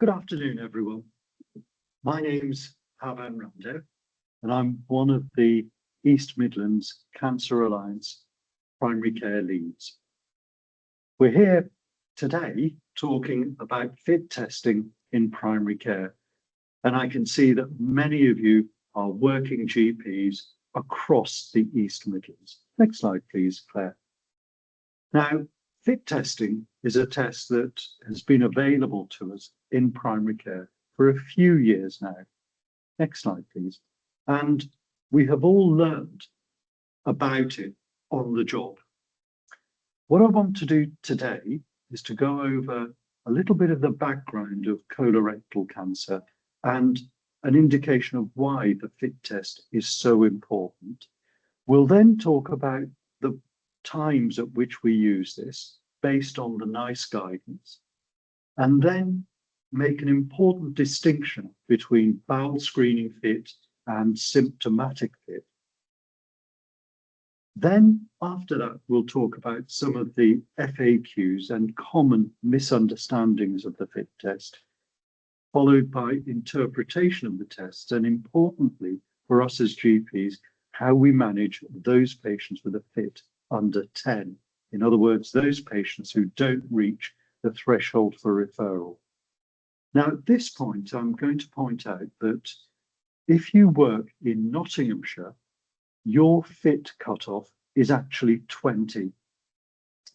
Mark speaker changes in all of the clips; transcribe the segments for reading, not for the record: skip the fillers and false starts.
Speaker 1: Good afternoon, everyone. My name's Pavan Ramdev, and I'm one of the East Midlands Cancer Alliance primary care leads. We're here today talking about FIT testing in primary care, and I can see that many of you are working GPs across the East Midlands. Next slide, please, Claire. Now, FIT testing is a test that has been available to us in primary care for a few years now. Next slide, please. And we have all learned about it on the job. What I want to do today is to go over a little bit of the background of colorectal cancer and an indication of why the FIT test is so important. We'll then talk about the times at which we use this based on the NICE guidance, and then make an important distinction between bowel screening FIT and symptomatic FIT. Then after that, we'll talk about some of the FAQs and common misunderstandings of the FIT test, followed by interpretation of the tests, and importantly for us as GPs, how we manage those patients with a FIT under 10. In other words, those patients who don't reach the threshold for referral. Now, at this point, I'm going to point out that if you work in Nottinghamshire, your FIT cutoff is actually 20.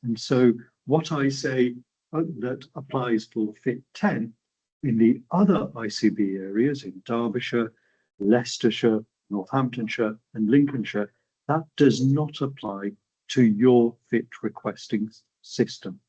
Speaker 1: And so what I say that applies for FIT 10 in the other ICB areas in Derbyshire, Leicestershire, Northamptonshire and Lincolnshire, that does not apply to your FIT requesting system.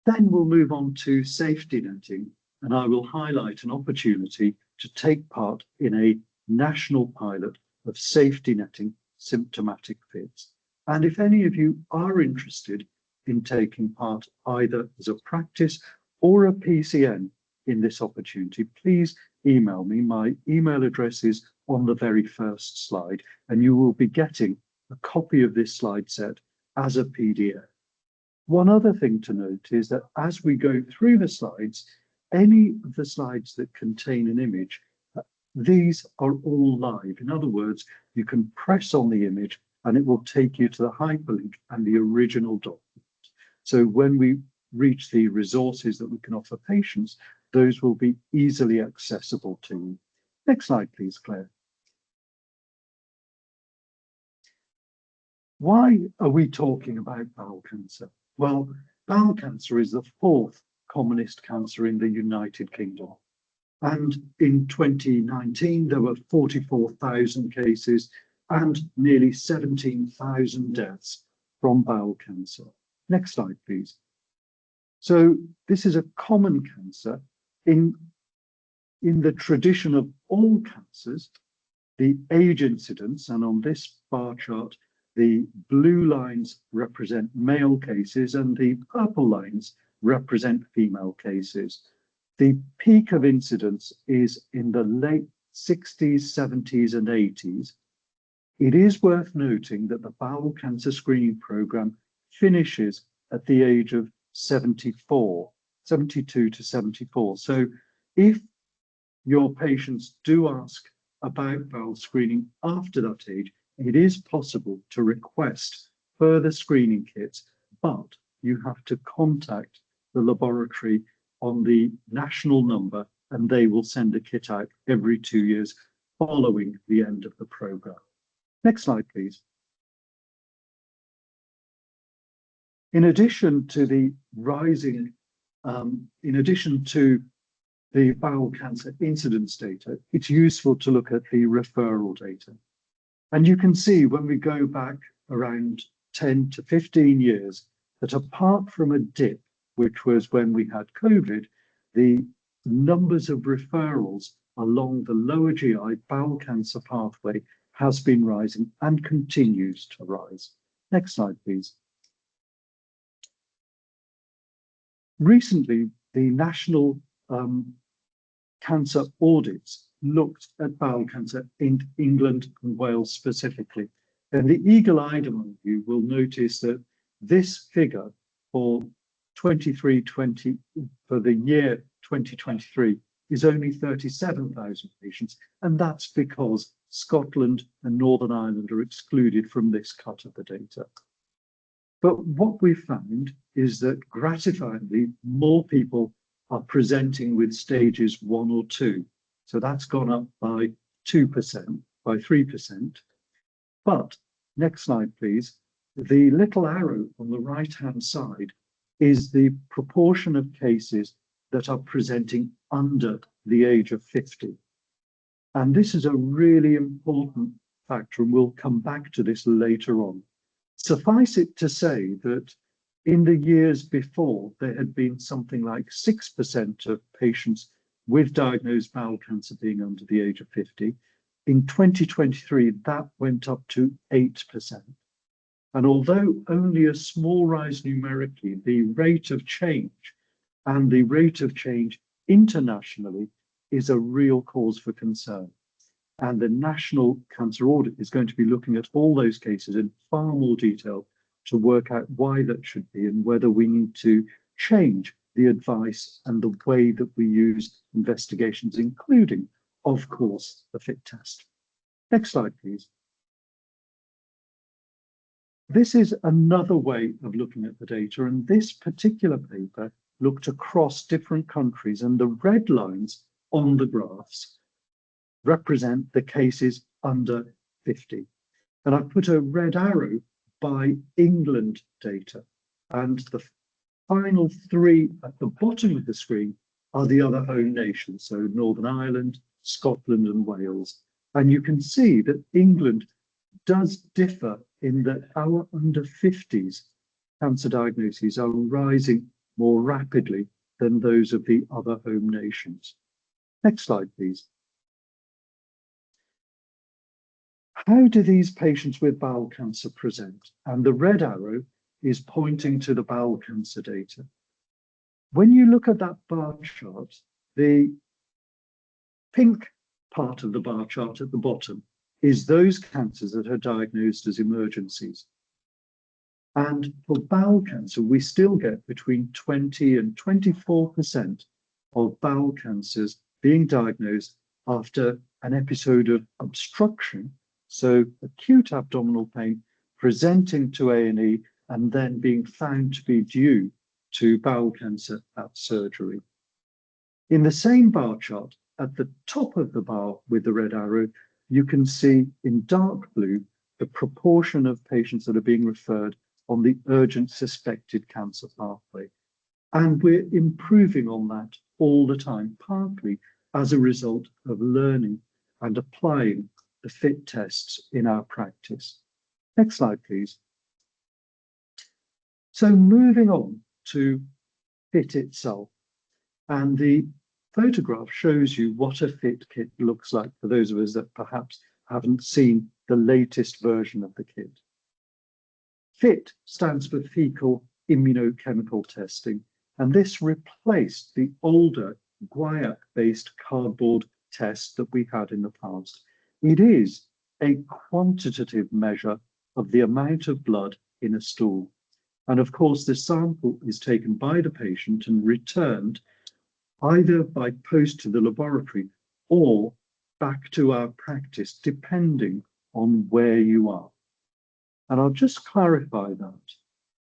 Speaker 1: Then we'll move on to safety netting, and I will highlight an opportunity to take part in a national pilot of safety netting symptomatic FITs. And if any of you are interested in taking part either as a practice or a PCN in this opportunity, please email me. My email address is on the very first slide, and you will be getting a copy of this slide set as a PDF. One other thing to note is that as we go through the slides, any of the slides that contain an image, these are all live. In other words, you can press on the image and it will take you to the hyperlink and the original document. So when we reach the resources that we can offer patients, those will be easily accessible to you. Next slide, please, Claire. Why are we talking about bowel cancer? Well, bowel cancer is the 4th commonest cancer in the United Kingdom. And in 2019, there were 44,000 cases and nearly 17,000 deaths from bowel cancer. Next slide, please. So this is a common cancer. In the tradition of all cancers, the age incidence, and on this bar chart, the blue lines represent male cases and the purple lines represent female cases. The peak of incidence is in the late 60s, 70s and 80s. It is worth noting that the bowel cancer screening program finishes at the age of 74, 72 to 74. So if your patients do ask about bowel screening after that age, it is possible to request further screening kits, but you have to contact the laboratory on the national number and they will send a kit out every 2 years following the end of the program. Next slide, please. In addition to the rising, in addition to the bowel cancer incidence data, it's useful to look at the referral data. And you can see when we go back around 10 to 15 years that apart from a dip, which was when we had COVID, the numbers of referrals along the lower GI bowel cancer pathway has been rising and continues to rise. Next slide, please. Recently, the national cancer audits looked at bowel cancer in England and Wales specifically. And the eagle-eyed among you will notice that this figure for for the year 2023 is only 37,000 patients, and that's because Scotland and Northern Ireland are excluded from this cut of the data. But what we found is that gratifyingly, more people are presenting with stages 1 or 2. So that's gone up by 2%, by 3%. But next slide, please. The little arrow on the right-hand side is the proportion of cases that are presenting under the age of 50. And this is a really important factor, and we'll come back to this later on. Suffice it to say that in the years before, there had been something like 6% of patients with diagnosed bowel cancer being under the age of 50. In 2023, that went up to 8%. And although only a small rise numerically, the rate of change and the rate of change internationally is a real cause for concern. And the National Cancer Audit is going to be looking at all those cases in far more detail to work out why that should be and whether we need to change the advice and the way that we use investigations, including, of course, the FIT test. Next slide, please. This is another way of looking at the data, and this particular paper looked across different countries, and the red lines on the graphs represent the cases under 50. And I've put a red arrow by England data, and the final 3 at the bottom of the screen are the other home nations, so Northern Ireland, Scotland and Wales. And you can see that England does differ in that our under 50s cancer diagnoses are rising more rapidly than those of the other home nations. Next slide, please. How do these patients with bowel cancer present? And the red arrow is pointing to the bowel cancer data. When you look at that bar chart, the pink part of the bar chart at the bottom is those cancers that are diagnosed as emergencies. And for bowel cancer, we still get between 20 and 24% of bowel cancers being diagnosed after an episode of obstruction, so acute abdominal pain presenting to A&E and then being found to be due to bowel cancer at surgery. In the same bar chart, at the top of the bar with the red arrow, you can see in dark blue the proportion of patients that are being referred on the urgent suspected cancer pathway. And we're improving on that all the time, partly as a result of learning and applying the FIT tests in our practice. Next slide, please. So moving on to FIT itself, and the photograph shows you what a FIT kit looks like for those of us that perhaps haven't seen the latest version of the kit. FIT stands for Faecal Immunochemical Testing, and this replaced the older guaiac-based cardboard test that we had in the past. It is a quantitative measure of the amount of blood in a stool. And of course, the sample is taken by the patient and returned either by post to the laboratory or back to our practice, depending on where you are. And I'll just clarify that.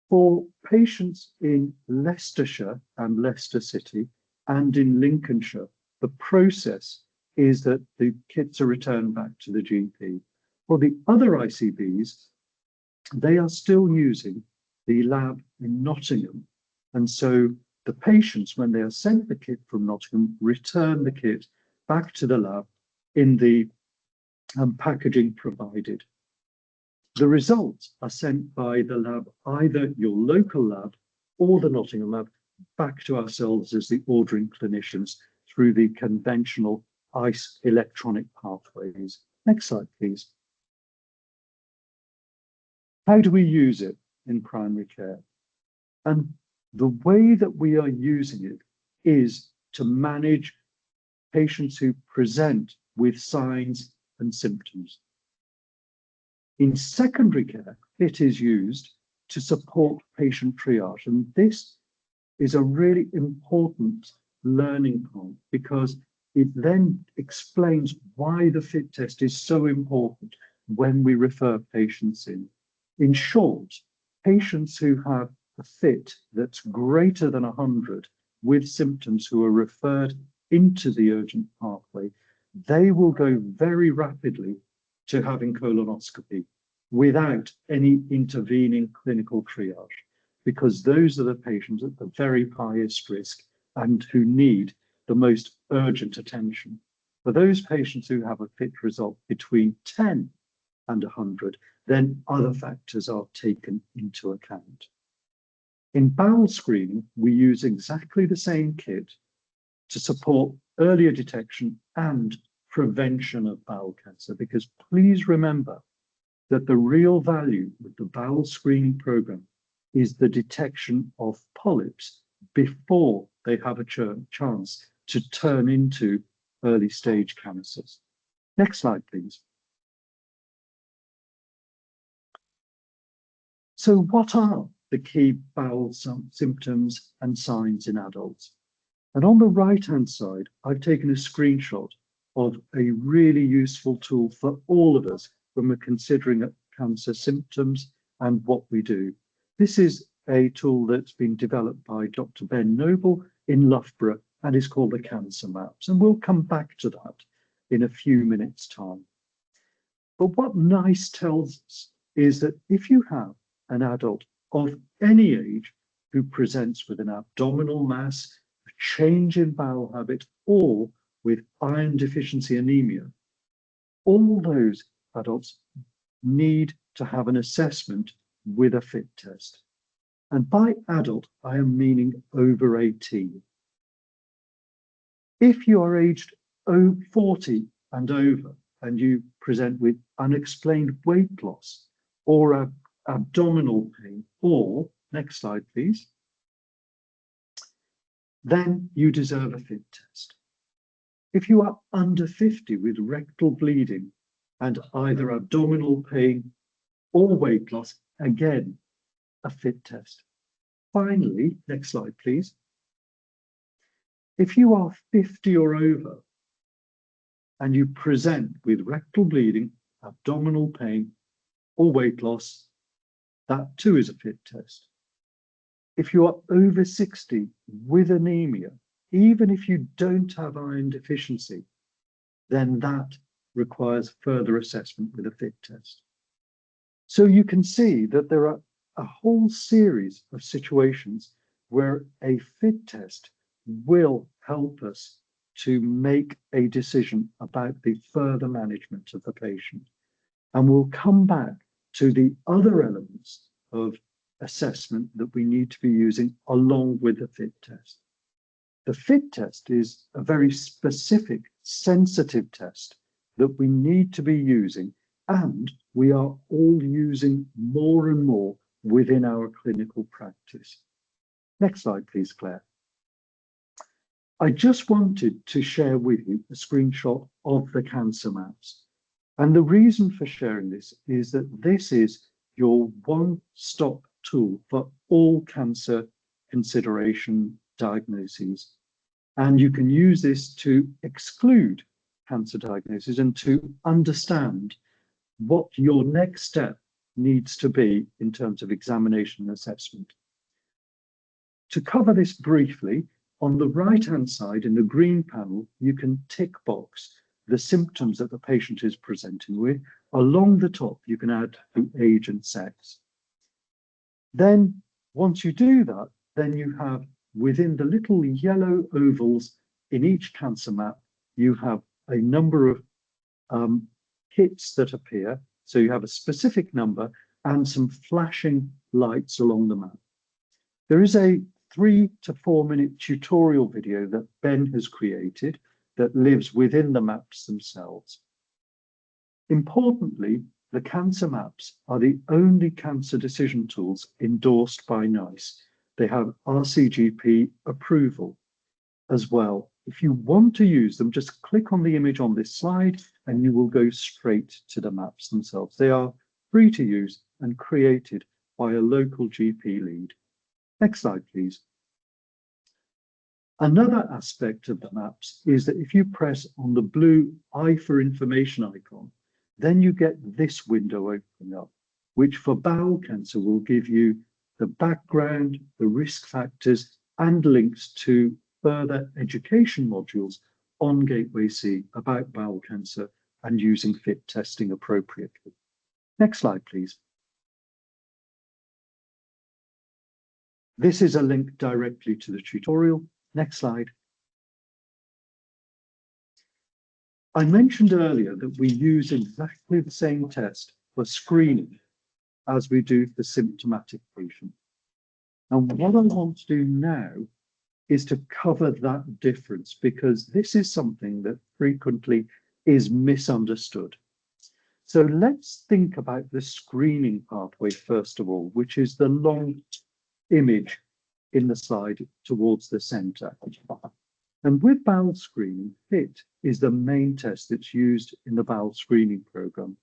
Speaker 1: For patients in Leicestershire and Leicester City and in Lincolnshire, the process is that the kits are returned back to the GP. For the other ICBs, they are still using the lab in Nottingham. And so the patients, when they are sent the kit from Nottingham, return the kit back to the lab in the packaging provided. The results are sent by the lab, either your local lab or the Nottingham lab, back to ourselves as the ordering clinicians through the conventional ICE electronic pathways. Next slide, please. How do we use it in primary care? And the way that we are using it is to manage patients who present with signs and symptoms. In secondary care, it is used to support patient triage, and this is a really important learning point because it then explains why the FIT test is so important when we refer patients in. In short, patients who have a FIT that's greater than 100 with symptoms who are referred into the urgent pathway, they will go very rapidly to having colonoscopy without any intervening clinical triage, because those are the patients at the very highest risk and who need the most urgent attention. For those patients who have a FIT result between 10 and 100, then other factors are taken into account. In bowel screening, we use exactly the same kit to support earlier detection and prevention of bowel cancer, because please remember that the real value of the bowel screening program is the detection of polyps before they have a chance to turn into early stage cancers. Next slide, please. So what are the key bowel symptoms and signs in adults? And on the right-hand side, I've taken a screenshot of a really useful tool for all of us when we're considering cancer symptoms and what we do. This is a tool that's been developed by Dr. Ben Noble in Loughborough and is called the Cancer Maps. And we'll come back to that in a few minutes' time. But what NICE tells us is that if you have an adult of any age who presents with an abdominal mass, a change in bowel habit, or with iron deficiency anemia, all those adults need to have an assessment with a FIT test. And by adult, I am meaning over 18. If you are aged 40 and over, and you present with unexplained weight loss or abdominal pain, or, next slide, please, then you deserve a FIT test. If you are under 50 with rectal bleeding and either abdominal pain or weight loss, again, a FIT test. Finally, next slide, please. If you are 50 or over and you present with rectal bleeding, abdominal pain, or weight loss, that too is a FIT test. If you are over 60 with anemia, even if you don't have iron deficiency, then that requires further assessment with a FIT test. So you can see that there are a whole series of situations where a FIT test will help us to make a decision about the further management of the patient. And we'll come back to the other elements of assessment that we need to be using along with the FIT test. The FIT test is a very specific, sensitive test that we need to be using, and we are all using more and more within our clinical practice. Next slide, please, Claire. I just wanted to share with you a screenshot of the Cancer Maps. And the reason for sharing this is that this is your one-stop tool for all cancer consideration diagnoses. And you can use this to exclude cancer diagnosis and to understand what your next step needs to be in terms of examination and assessment. To cover this briefly, on the right-hand side in the green panel, you can tick box the symptoms that the patient is presenting with. Along the top, you can add the age and sex. Then, once you do that, then you have within the little yellow ovals in each cancer map, you have a number of hits that appear. So you have a specific number and some flashing lights along the map. There is a 3 to 4 minute tutorial video that Ben has created that lives within the maps themselves. Importantly, the cancer maps are the only cancer decision tools endorsed by NICE. They have RCGP approval as well. If you want to use them, just click on the image on this slide and you will go straight to the maps themselves. They are free to use and created by a local GP lead. Next slide, please. Another aspect of the maps is that if you press on the blue I for information icon, then you get this window opening up, which for bowel cancer will give you the background, the risk factors, and links to further education modules on Gateway C about bowel cancer and using FIT testing appropriately. Next slide, please. This is a link directly to the tutorial. Next slide. I mentioned earlier that we use exactly the same test for screening as we do for symptomatic patients. And what I want to do now is to cover that difference, because this is something that frequently is misunderstood. So let's think about the screening pathway first of all, which is the long image in the slide towards the center. And with bowel screening, FIT is the main test that's used in the bowel screening program.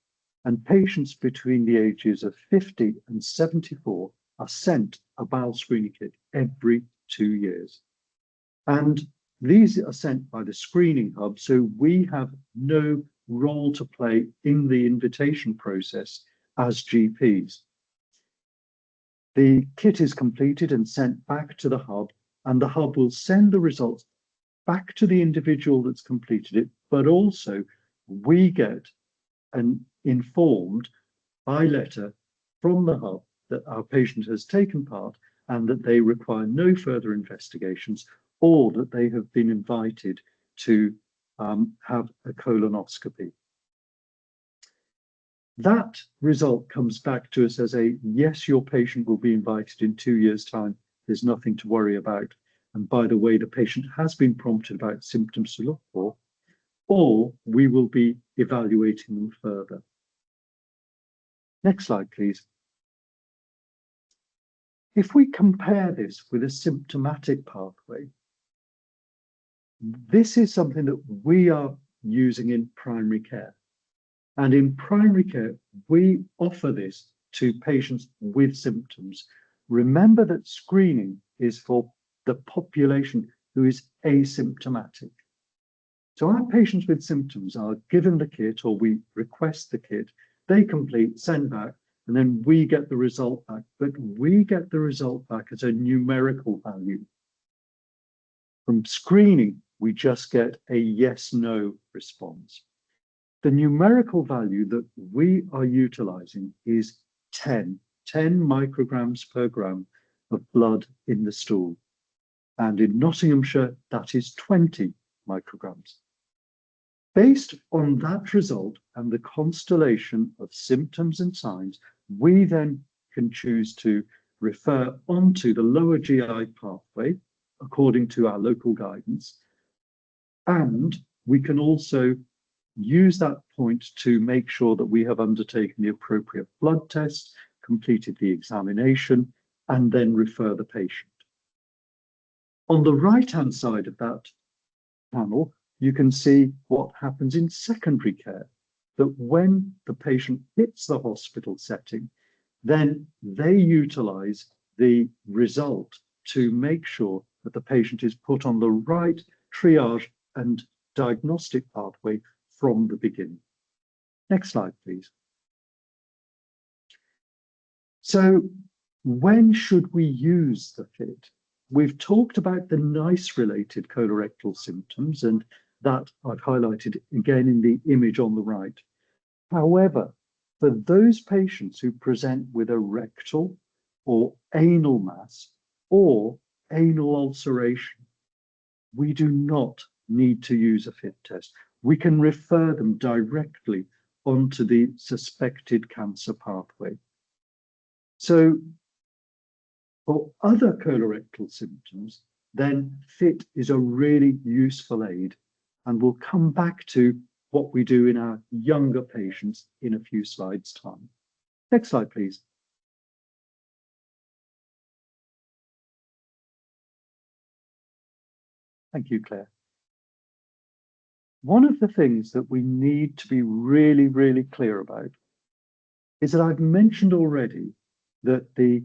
Speaker 1: And patients between the ages of 50 and 74 are sent a bowel screening kit every 2 years. And these are sent by the screening hub, so we have no role to play in the invitation process as GPs. The kit is completed and sent back to the hub, and the hub will send the results back to the individual that's completed it, but also we get informed by letter from the hub that our patient has taken part and that they require no further investigations, or that they have been invited to have a colonoscopy. That result comes back to us as a yes, your patient will be invited in 2 years' time. There's nothing to worry about. And by the way, the patient has been prompted about symptoms to look for, or we will be evaluating them further. Next slide, please. If we compare this with a symptomatic pathway, this is something that we are using in primary care. And in primary care, we offer this to patients with symptoms. Remember that screening is for the population who is asymptomatic. So our patients with symptoms are given the kit, or we request the kit, they complete, send back, and then we get the result back. But we get the result back as a numerical value. From screening, we just get a yes-no response. The numerical value that we are utilizing is 10 micrograms per gram of blood in the stool. And in Nottinghamshire, that is 20 micrograms. Based on that result and the constellation of symptoms and signs, we then can choose to refer onto the lower GI pathway according to our local guidance. And we can also use that point to make sure that we have undertaken the appropriate blood tests, completed the examination, and then refer the patient. On the right-hand side of that panel, you can see what happens in secondary care, that when the patient hits the hospital setting, then they utilize the result to make sure that the patient is put on the right triage and diagnostic pathway from the beginning. Next slide, please. So when should we use the FIT? We've talked about the NICE-related colorectal symptoms, and that I've highlighted again in the image on the right. However, for those patients who present with a rectal or anal mass or anal ulceration, we do not need to use a FIT test. We can refer them directly onto the suspected cancer pathway. So for other colorectal symptoms, then FIT is a really useful aid, and we'll come back to what we do in our younger patients in a few slides' time. Next slide, please. Thank you, Claire. One of the things that we need to be really, really clear about is that I've mentioned already that the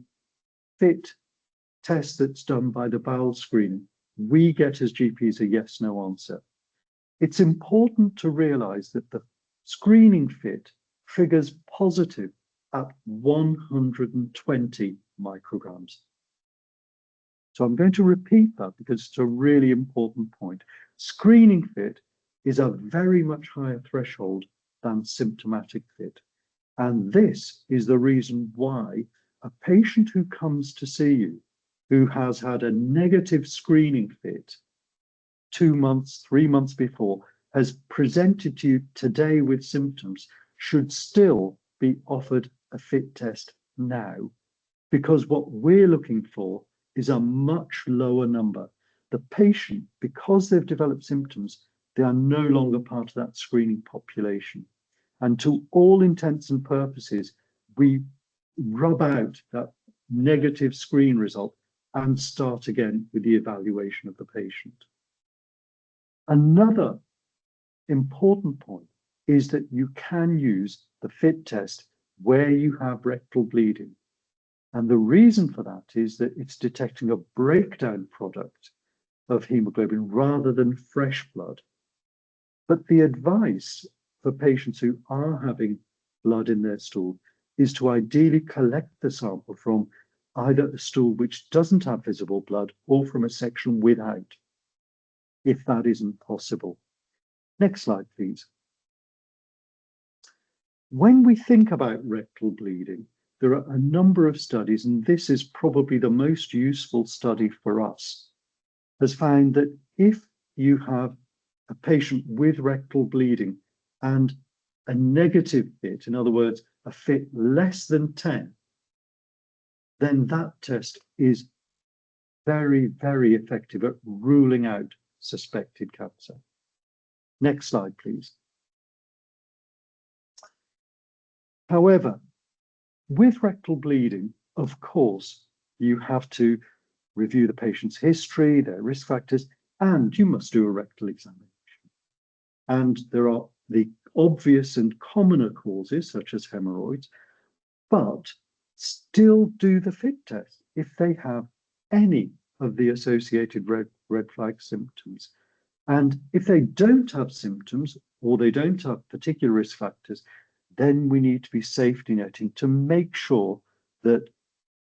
Speaker 1: FIT test that's done by the bowel screening we get as GPs a yes/no answer. It's important to realize that the screening fit triggers positive at 120 micrograms. So I'm going to repeat that because it's a really important point. Screening fit is a very much higher threshold than symptomatic fit. And this is the reason why a patient who comes to see you, who has had a negative screening fit 2 months, 3 months before, has presented to you today with symptoms, should still be offered a fit test now. Because what we're looking for is a much lower number. The patient, because they've developed symptoms, they are no longer part of that screening population. And to all intents and purposes, we rub out that negative screen result and start again with the evaluation of the patient. Another important point is that you can use the fit test where you have rectal bleeding. And the reason for that is that it's detecting a breakdown product of hemoglobin rather than fresh blood. But the advice for patients who are having blood in their stool is to ideally collect the sample from either a stool which doesn't have visible blood or from a section without, if that isn't possible. Next slide, please. When we think about rectal bleeding, there are a number of studies, and this is probably the most useful study for us, has found that if you have a patient with rectal bleeding and a negative fit, in other words, a fit less than 10, then that test is very, very effective at ruling out suspected cancer. Next slide, please. However, with rectal bleeding, of course, you have to review the patient's history, their risk factors, and you must do a rectal examination. And there are the obvious and commoner causes, such as hemorrhoids, but still do the fit test if they have any of the associated red flag symptoms. And if they don't have symptoms or they don't have particular risk factors, then we need to be safety netting to make sure that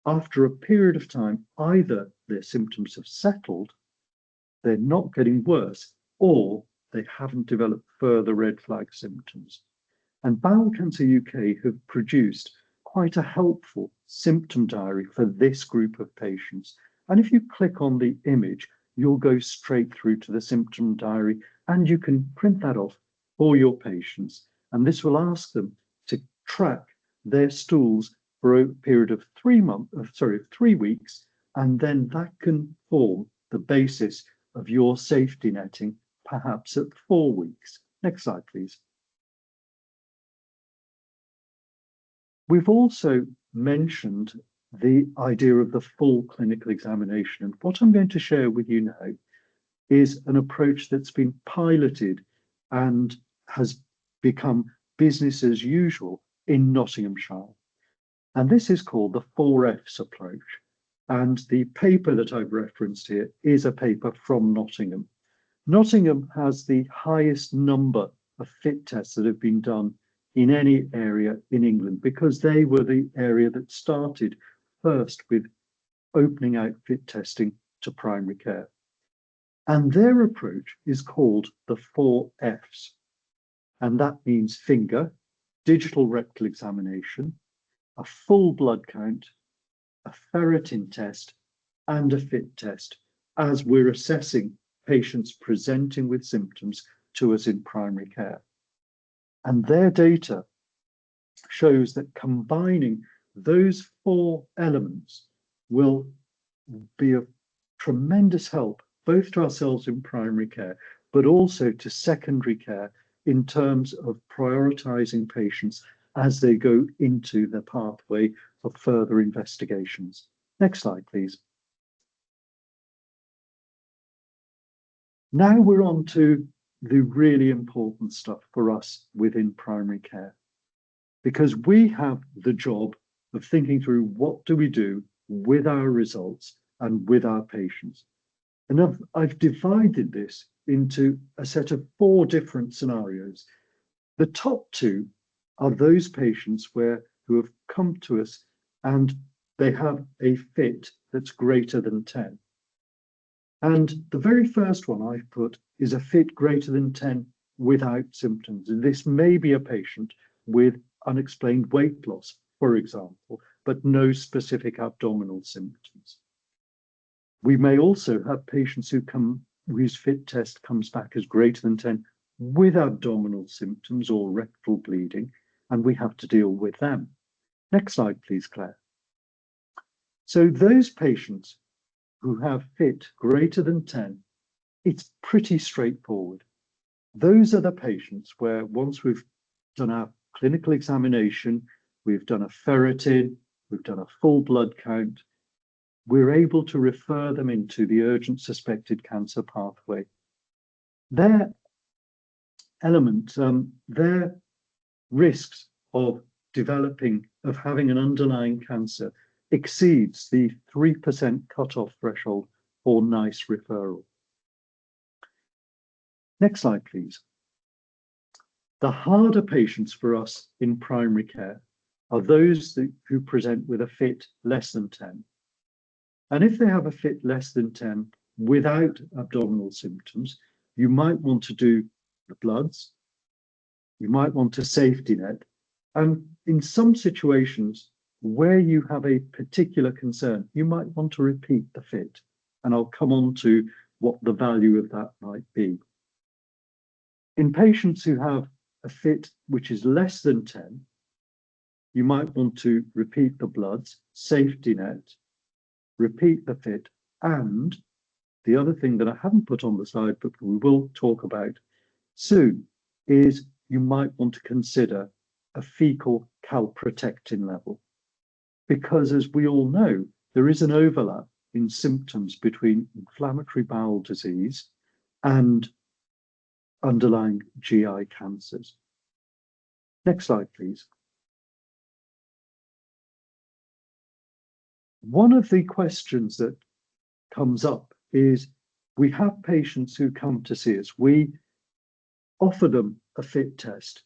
Speaker 1: after a period of time, either their symptoms have settled, they're not getting worse, or they haven't developed further red flag symptoms. And Bowel Cancer UK have produced quite a helpful symptom diary for this group of patients. And if you click on the image, you'll go straight through to the symptom diary, and you can print that off for your patients. And this will ask them to track their stools for a period of 3 weeks, and then that can form the basis of your safety netting, perhaps at 4 weeks. Next slide, please. We've also mentioned the idea of the full clinical examination. And what I'm going to share with you now is an approach that's been piloted and has become business as usual in Nottinghamshire. And this is called the 4Fs approach. And the paper that I've referenced here is a paper from Nottingham. Nottingham has the highest number of fit tests that have been done in any area in England, because they were the area that started first with opening out fit testing to primary care. And their approach is called the 4Fs. And that means finger, digital rectal examination, a full blood count, a ferritin test, and a fit test, as we're assessing patients presenting with symptoms to us in primary care. And their data shows that combining those 4 elements will be of tremendous help, both to ourselves in primary care, but also to secondary care in terms of prioritizing patients as they go into the pathway of further investigations. Next slide, please. Now we're on to the really important stuff for us within primary care, because we have the job of thinking through what do we do with our results and with our patients. And I've divided this into a set of 4 different scenarios. The top 2 are those patients who have come to us and they have a fit that's greater than 10. And the very first one I've put is a fit greater than 10 without symptoms. And this may be a patient with unexplained weight loss, for example, but no specific abdominal symptoms. We may also have patients whose fit test comes back as greater than 10 with abdominal symptoms or rectal bleeding, and we have to deal with them. Next slide, please, Claire. So those patients who have fit greater than 10, it's pretty straightforward. Those are the patients where once we've done our clinical examination, we've done a ferritin, we've done a full blood count, we're able to refer them into the urgent suspected cancer pathway. Their risks of having an underlying cancer exceeds the 3% cutoff threshold for NICE referral. Next slide, please. The harder patients for us in primary care are those who present with a fit less than 10. And if they have a fit less than 10 without abdominal symptoms, you might want to do the bloods, you might want a safety net, and in some situations where you have a particular concern, you might want to repeat the fit, and I'll come on to what the value of that might be. In patients who have a fit which is less than 10, you might want to repeat the bloods, safety net, repeat the fit, and the other thing that I haven't put on the slide, but we will talk about soon, is you might want to consider a fecal calprotectin level. Because as we all know, there is an overlap in symptoms between inflammatory bowel disease and underlying GI cancers. Next slide, please. One of the questions that comes up is we have patients who come to see us. We offer them a fit test,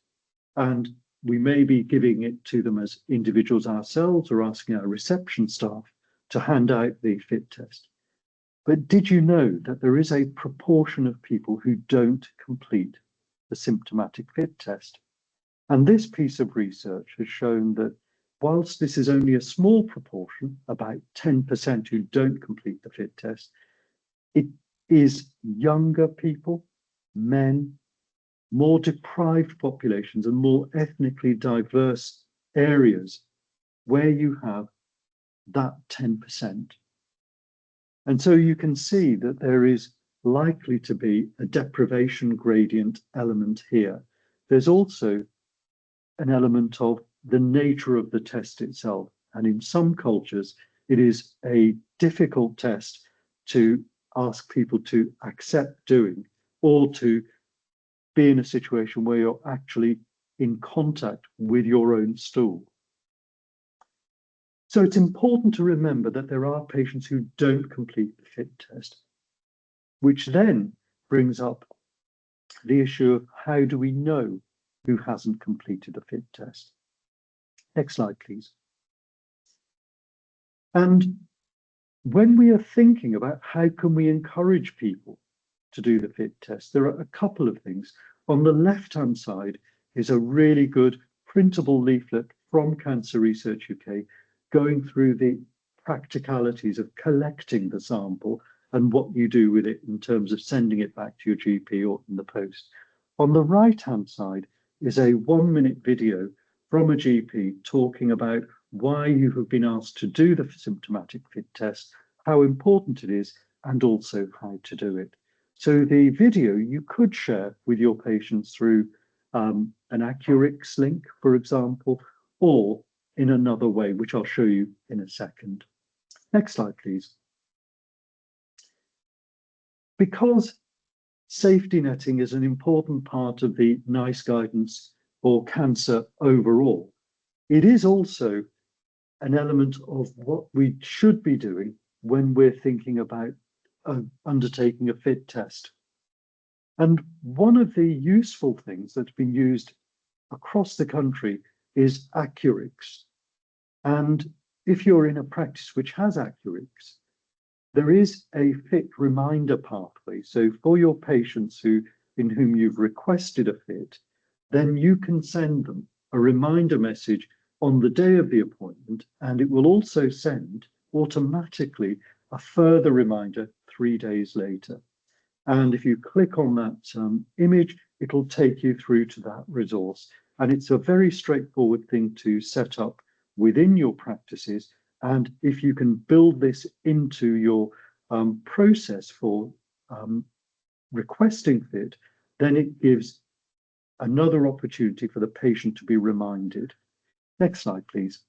Speaker 1: and we may be giving it to them as individuals ourselves or asking our reception staff to hand out the fit test. But did you know that there is a proportion of people who don't complete the symptomatic fit test? And this piece of research has shown that whilst this is only a small proportion, about 10% who don't complete the fit test, it is younger people, men, more deprived populations and more ethnically diverse areas where you have that 10%. And so you can see that there is likely to be a deprivation gradient element here. There's also an element of the nature of the test itself. And in some cultures, it is a difficult test to ask people to accept doing, or to be in a situation where you're actually in contact with your own stool. So it's important to remember that there are patients who don't complete the fit test, which then brings up the issue of how do we know who hasn't completed the fit test? Next slide, please. And when we are thinking about how can we encourage people to do the fit test, there are a couple of things. On the left-hand side is a really good printable leaflet from Cancer Research UK going through the practicalities of collecting the sample and what you do with it in terms of sending it back to your GP or in the post. On the right-hand side is a 1-minute video from a GP talking about why you have been asked to do the symptomatic fit test, how important it is, and also how to do it. So the video you could share with your patients through an Accurix link, for example, or in another way, which I'll show you in a second. Next slide, please. Because safety netting is an important part of the NICE guidance for cancer overall, it is also an element of what we should be doing when we're thinking about undertaking a fit test. And one of the useful things that's been used across the country is Accurix. And if you're in a practice which has Accurix, there is a fit reminder pathway. So for your patients in whom you've requested a fit, then you can send them a reminder message on the day of the appointment, and it will also send automatically a further reminder 3 days later. And if you click on that image, it'll take you through to that resource. And it's a very straightforward thing to set up within your practices. And if you can build this into your process for requesting fit, then it gives another opportunity for the patient to be reminded. Next slide, please.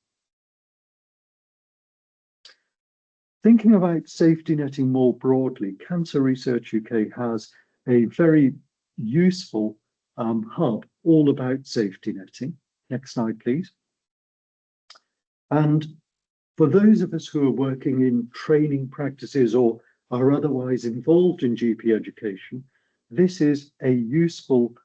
Speaker 1: Thinking about safety netting more broadly, Cancer Research UK has a very useful hub all about safety netting. Next slide, please. And for those of us who are working in training practices or are otherwise involved in GP education, this is a useful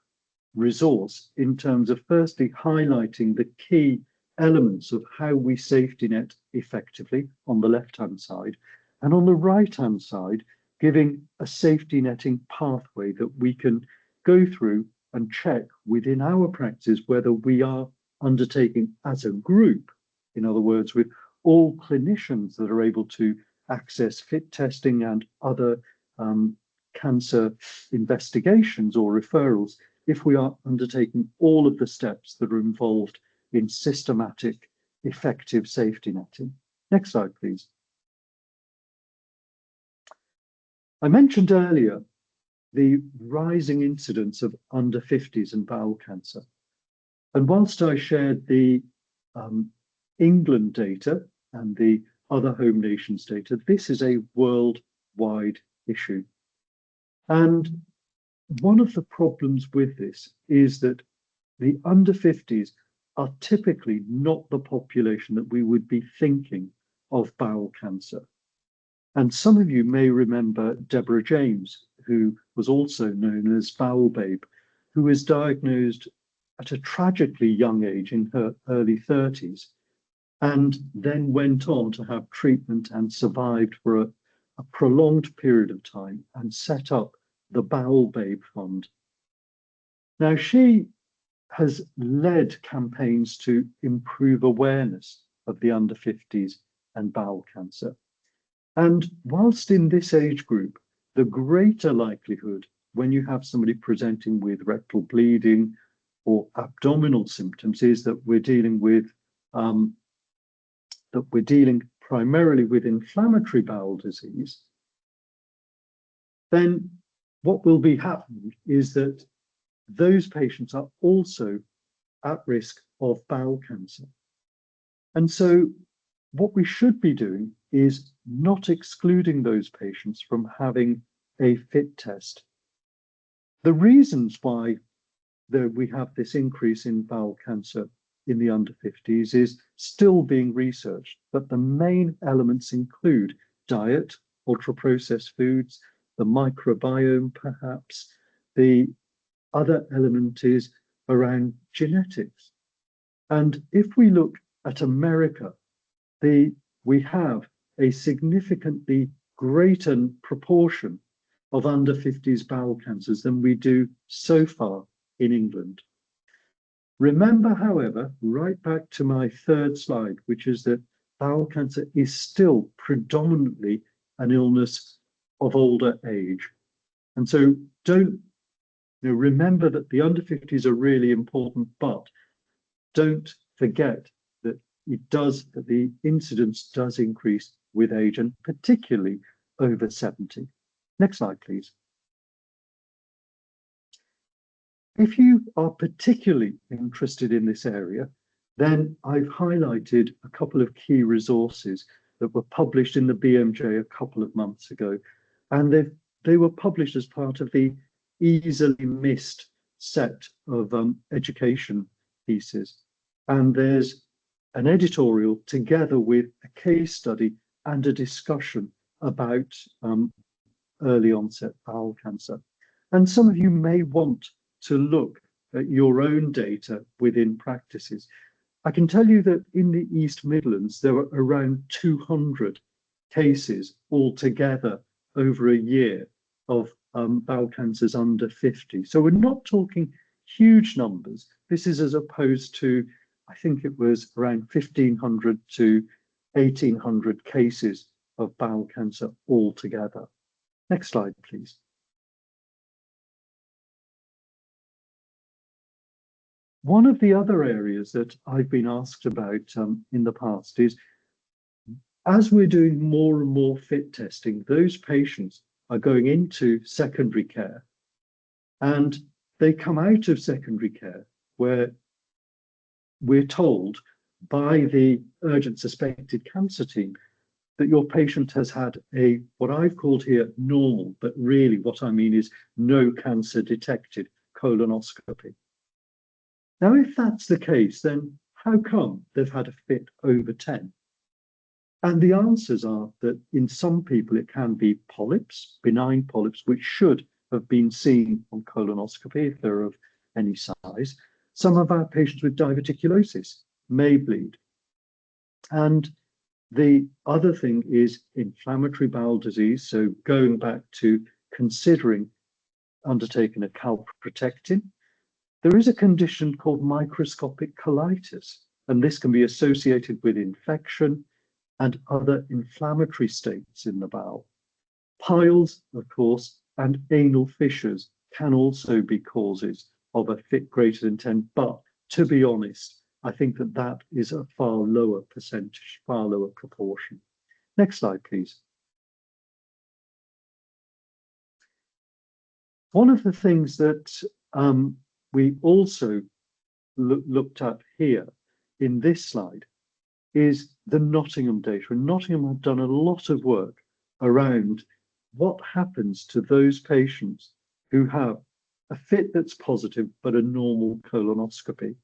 Speaker 1: resource in terms of firstly highlighting the key elements of how we safety net effectively on the left-hand side, and on the right-hand side, giving a safety netting pathway that we can go through and check within our practice whether we are undertaking as a group, in other words, with all clinicians that are able to access fit testing and other cancer investigations or referrals, if we are undertaking all of the steps that are involved in systematic, effective safety netting. Next slide, please. I mentioned earlier the rising incidence of under 50s and bowel cancer. And whilst I shared the England data and the other home nations data, this is a worldwide issue. And one of the problems with this is that the under 50s are typically not the population that we would be thinking of bowel cancer. And some of you may remember Deborah James, who was also known as Bowel Babe, who was diagnosed at a tragically young age in her early 30s, and then went on to have treatment and survived for a prolonged period of time and set up the Bowel Babe Fund. Now, she has led campaigns to improve awareness of the under 50s and bowel cancer. And whilst in this age group, the greater likelihood when you have somebody presenting with rectal bleeding or abdominal symptoms is that we're dealing with primarily with inflammatory bowel disease, then what will be happening is that those patients are also at risk of bowel cancer. And so what we should be doing is not excluding those patients from having a fit test. The reasons why we have this increase in bowel cancer in the under 50s is still being researched, but the main elements include diet, ultra-processed foods, the microbiome perhaps. The other element is around genetics. And if we look at America, we have a significantly greater proportion of under 50s bowel cancers than we do so far in England. Remember, however, right back to my third slide, which is that bowel cancer is still predominantly an illness of older age. And so remember that the under 50s are really important, but don't forget that the incidence does increase with age, and particularly over 70. Next slide, please. If you are particularly interested in this area, then I've highlighted a couple of key resources that were published in the BMJ a couple of months ago. And they were published as part of the easily missed set of education pieces. And there's an editorial together with a case study and a discussion about early onset bowel cancer. And some of you may want to look at your own data within practices. I can tell you that in the East Midlands, there were around 200 cases altogether over a year of bowel cancers under 50. So we're not talking huge numbers. This is as opposed to, I think it was around 1,500 to 1,800 cases of bowel cancer altogether. Next slide, please. One of the other areas that I've been asked about in the past is, as we're doing more and more FIT testing, those patients are going into secondary care, and they come out of secondary care where we're told by the urgent suspected cancer team that your patient has had a, what I've called here, normal, but really what I mean is no cancer detected colonoscopy. Now, if that's the case, then how come they've had a FIT over 10? And the answers are that in some people it can be polyps, benign polyps, which should have been seen on colonoscopy if they're of any size. Some of our patients with diverticulosis may bleed. And the other thing is inflammatory bowel disease. So going back to considering undertaking a calprotectin, there is a condition called microscopic colitis, and this can be associated with infection and other inflammatory states in the bowel. Piles, of course, and anal fissures can also be causes of a FIT greater than 10, but to be honest, I think that that is a far lower percentage, far lower proportion. Next slide, please. One of the things that we also looked at here in this slide is the Nottingham data. And Nottingham have done a lot of work around what happens to those patients who have a FIT that's positive, but a normal colonoscopy.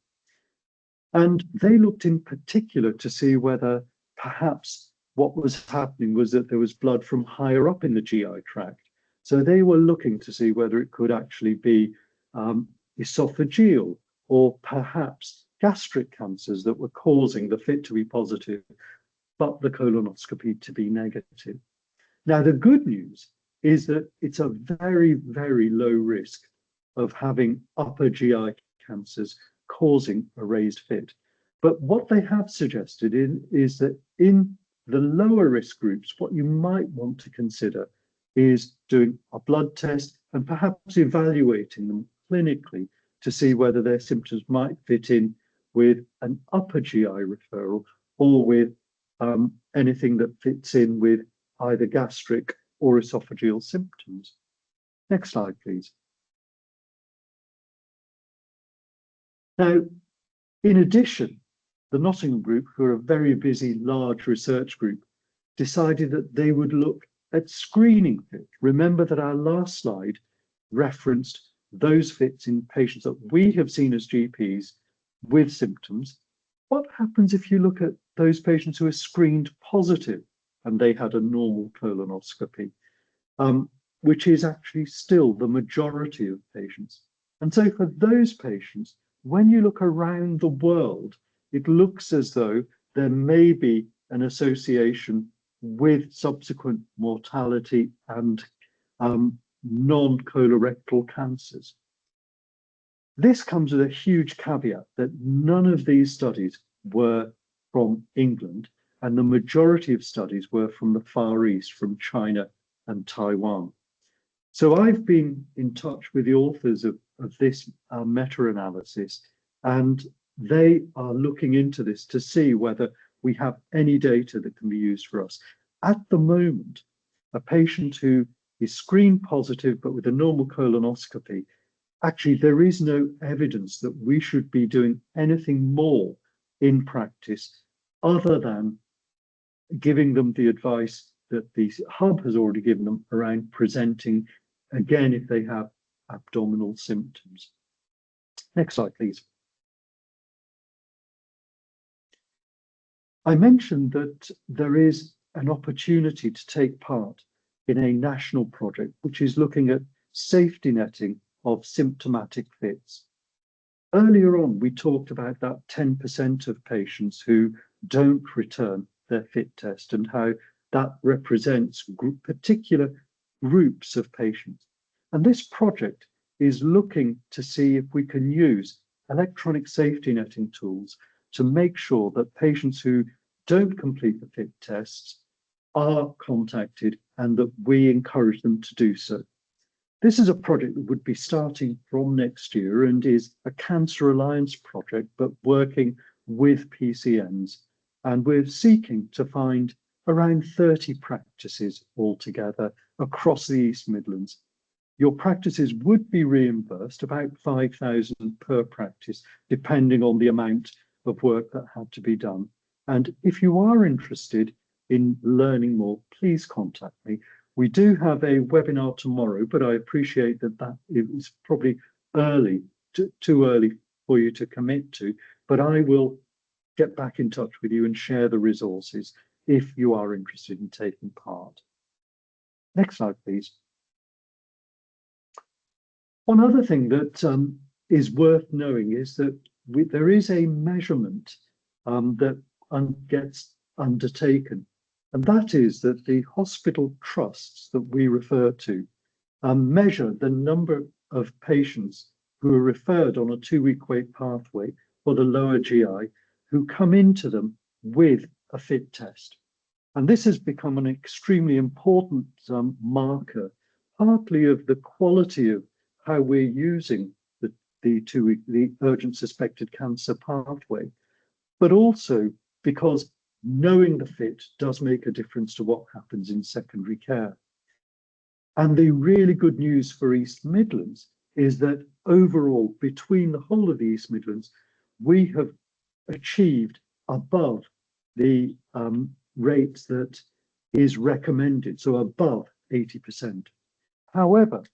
Speaker 1: And they looked in particular to see whether perhaps what was happening was that there was blood from higher up in the GI tract. So they were looking to see whether it could actually be esophageal or perhaps gastric cancers that were causing the FIT to be positive, but the colonoscopy to be negative. Now, the good news is that it's a very, very low risk of having upper GI cancers causing a raised FIT. But what they have suggested is that in the lower risk groups, what you might want to consider is doing a blood test and perhaps evaluating them clinically to see whether their symptoms might fit in with an upper GI referral or with anything that fits in with either gastric or esophageal symptoms. Next slide, please. Now, in addition, the Nottingham group, who are a very busy, large research group, decided that they would look at screening FIT. Remember that our last slide referenced those FITs in patients that we have seen as GPs with symptoms. What happens if you look at those patients who are screened positive and they had a normal colonoscopy, which is actually still the majority of patients? And so for those patients, when you look around the world, it looks as though there may be an association with subsequent mortality and non-colorectal cancers. This comes with a huge caveat that none of these studies were from England, and the majority of studies were from the Far East, from China and Taiwan. So I've been in touch with the authors of this meta-analysis, and they are looking into this to see whether we have any data that can be used for us. At the moment, a patient who is screened positive but with a normal colonoscopy, actually there is no evidence that we should be doing anything more in practice other than giving them the advice that the hub has already given them around presenting again if they have abdominal symptoms. Next slide, please. I mentioned that there is an opportunity to take part in a national project, which is looking at safety netting of symptomatic fits. Earlier on, we talked about that 10% of patients who don't return their fit test and how that represents particular groups of patients. And this project is looking to see if we can use electronic safety netting tools to make sure that patients who don't complete the fit tests are contacted and that we encourage them to do so. This is a project that would be starting from next year and is a Cancer Alliance project, but working with PCNs. And we're seeking to find around 30 practices altogether across the East Midlands. Your practices would be reimbursed about 5,000 per practice, depending on the amount of work that had to be done. And if you are interested in learning more, please contact me. We do have a webinar tomorrow, but I appreciate that is probably too early for you to commit to, but I will get back in touch with you and share the resources if you are interested in taking part. Next slide, please. One other thing that is worth knowing is that there is a measurement that gets undertaken, and that is that the hospital trusts that we refer to measure the number of patients who are referred on a 2-week wait pathway for the lower GI who come into them with a fit test. And this has become an extremely important marker, partly of the quality of how we're using the urgent suspected cancer pathway, but also because knowing the fit does make a difference to what happens in secondary care. And the really good news for East Midlands is that overall, between the whole of the East Midlands, we have achieved above the rate that is recommended, so above 80%. However,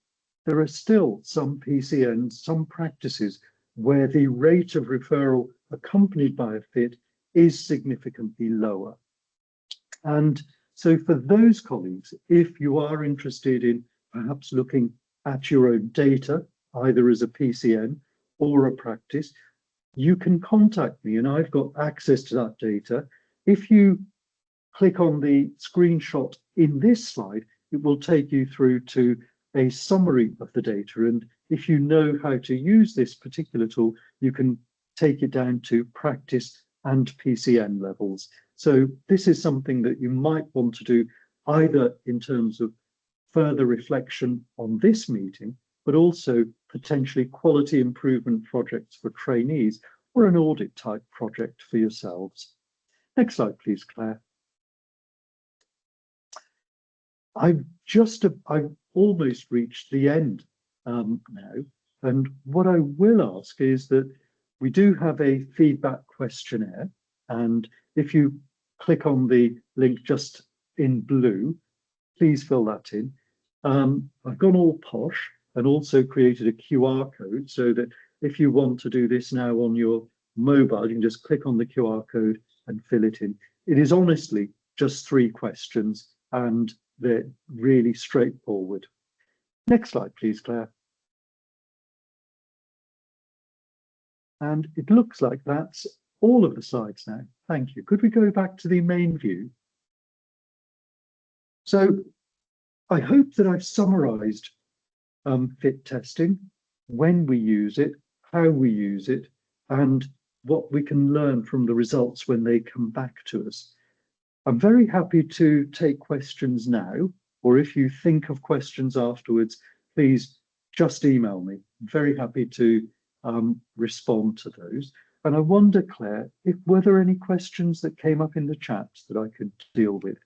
Speaker 1: there are still some PCNs, some practices where the rate of referral accompanied by a fit is significantly lower. And so for those colleagues, if you are interested in perhaps looking at your own data, either as a PCN or a practice, you can contact me and I've got access to that data. If you click on the screenshot in this slide, it will take you through to a summary of the data. And if you know how to use this particular tool, you can take it down to practice and PCN levels. So this is something that you might want to do either in terms of further reflection on this meeting, but also potentially quality improvement projects for trainees or an audit type project for yourselves. Next slide, please, Claire. I've almost reached the end now. And what I will ask is that we do have a feedback questionnaire. And if you click on the link just in blue, please fill that in. I've gone all posh and also created a QR code so that if you want to do this now on your mobile, you can just click on the QR code and fill it in. It is honestly just 3 questions and they're really straightforward. Next slide, please, Claire. And it looks like that's all of the slides now. Thank you. Could we go back to the main view? So I hope that I've summarized fit testing, when we use it, how we use it, and what we can learn from the results when they come back to us. I'm very happy to take questions now, or if you think of questions afterwards, please just email me. I'm very happy to respond to those. And I wonder, Claire, were there any questions that came up in the chat that I could deal with?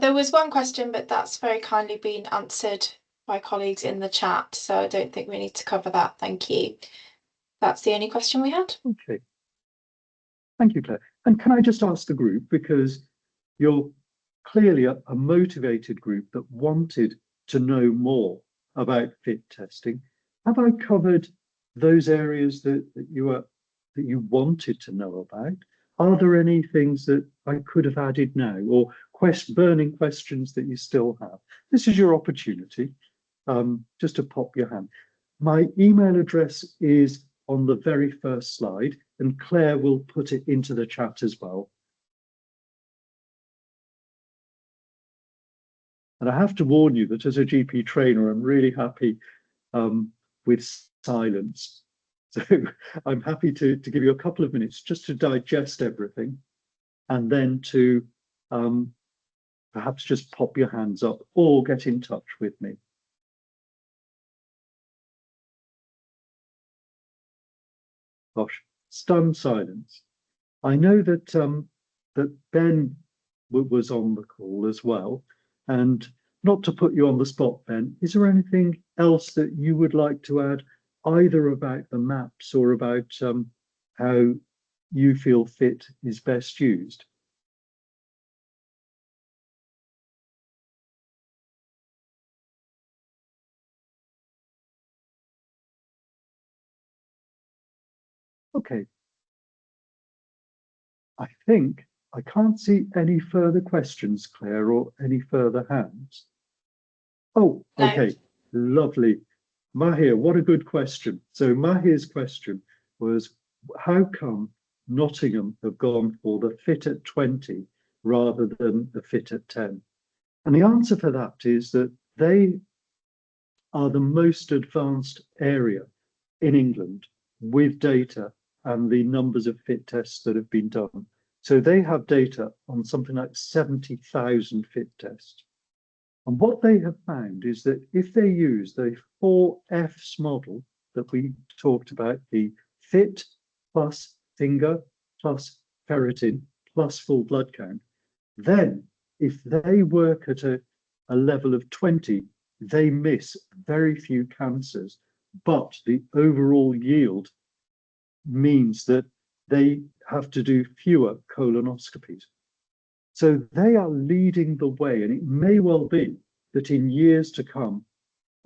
Speaker 2: There was one question, but that's very kindly been answered by colleagues in the chat, so I don't think we need to cover that. Thank you. That's the only question we had.
Speaker 1: Okay. Thank you, Claire. And can I just ask the group, because you're clearly a motivated group that wanted to know more about fit testing. Have I covered those areas that you wanted to know about? Are there any things that I could have added now, or burning questions that you still have, this is your opportunity just to pop your hand. My email address is on the very first slide, and Claire will put it into the chat as well. And I have to warn you that as a GP trainer, I'm really happy with silence. So I'm happy to give you a couple of minutes just to digest everything, and then to perhaps just pop your hands up or get in touch with me. Gosh, stunned silence. I know that that Ben was on the call as well, and not to put you on the spot, Ben, is there anything else that you would like to add, either about the maps or about how you feel fit is best used? Okay. I think I can't see any further questions, Claire, or any further hands. Oh, okay, lovely. Mahir, what a good question. So Mahir's question was, how come Nottingham have gone for the fit at 20 rather than the fit at 10? And the answer for that is that they are the most advanced area in England with data and the numbers of fit tests that have been done. So they have data on something like 70,000 fit tests. And what they have found is that if they use the 4Fs model that we talked about, the fit plus finger plus ferritin plus full blood count, then if they work at a level of 20, they miss very few cancers, but the overall yield means that they have to do fewer colonoscopies. So they are leading the way, and it may well be that in years to come,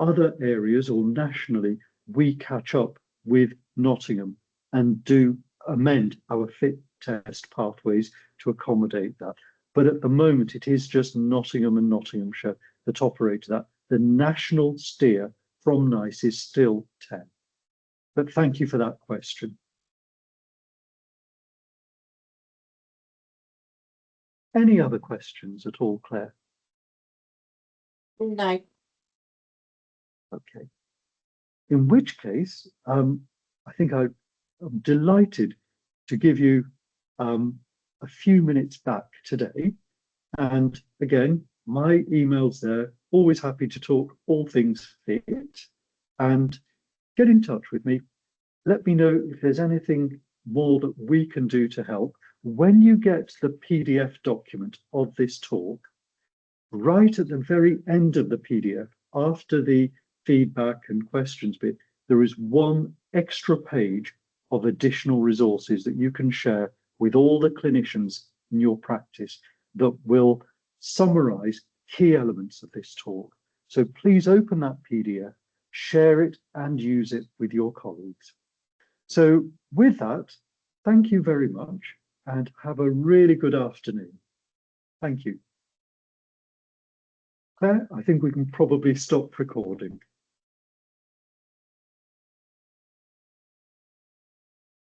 Speaker 1: other areas or nationally, we catch up with Nottingham and do amend our fit test pathways to accommodate that. But at the moment, it is just Nottingham and Nottinghamshire that operate that. The national steer from NICE is still 10. But thank you for that question. Any other questions at all, Claire?
Speaker 2: No.
Speaker 1: Okay. In which case, I think I'm delighted to give you a few minutes back today. And again, my email's there, always happy to talk all things fit, and get in touch with me. Let me know if there's anything more that we can do to help. When you get the PDF document of this talk, right at the very end of the PDF, after the feedback and questions bit, there is one extra page of additional resources that you can share with all the clinicians in your practice that will summarize key elements of this talk. So please open that PDF, share it and use it with your colleagues. So with that, thank you very much and have a really good afternoon. Thank you. Claire, I think we can probably stop recording.